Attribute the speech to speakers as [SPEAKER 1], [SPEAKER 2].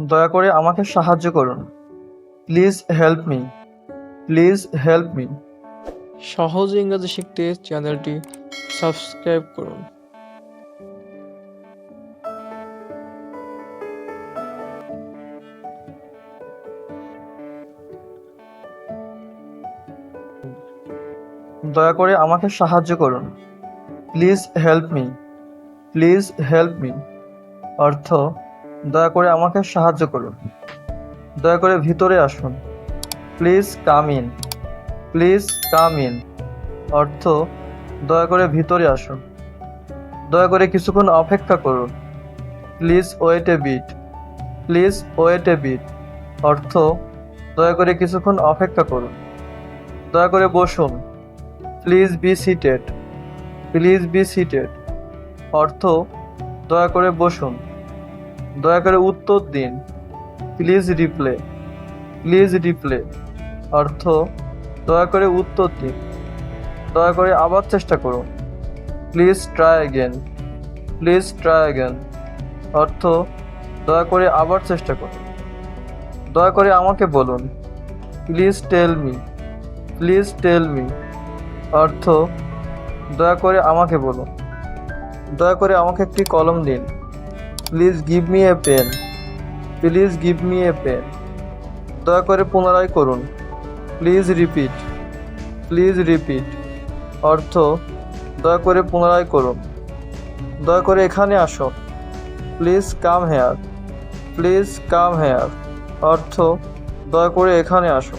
[SPEAKER 1] দয়া করে আমাকে সাহায্য করুন। Please help me. Please help me.
[SPEAKER 2] সহজ ইংরেজি শিখতে চ্যানেলটি সাবস্ক্রাইব করুন।
[SPEAKER 1] দয়া করে আমাকে সাহায্য করুন। Please help me. Please help me. অর্থ, দয়া করে আমাকে সাহায্য করুন। দয়া করে ভিতরে আসুন। Please come in. Please come in. অর্থ, দয়া করে ভিতরে আসুন। দয়া করে কিছুক্ষণ অপেক্ষা করুন। Please wait a bit. Please wait a bit. অর্থ, দয়া করে কিছুক্ষণ অপেক্ষা করুন। দয়া করে বসুন। Please be seated. Please be seated. অর্থ, দয়া করে বসুন। দয়া করে উত্তর দিন। Please reply. Please reply. অর্থ, দয়া করে উত্তর দিন। দয়া করে আবার চেষ্টা করুন। Please try again. Please try again. অর্থ, দয়া করে আবার চেষ্টা করুন। দয়া করে আমাকে বলুন। Please tell me. Please tell me. অর্থ, দয়া করে আমাকে বলুন। দয়া করে আমাকে একটি কলম দিন। Please give me a pen. Please give me a pen. দয়া করে পুনরায় করুন। Please repeat. Please repeat. অর্থ, দয়া করে পুনরায় করুন। দয়া করে এখানে আসো। Please come here. Please come here. অর্থ, দয়া করে এখানে আসো।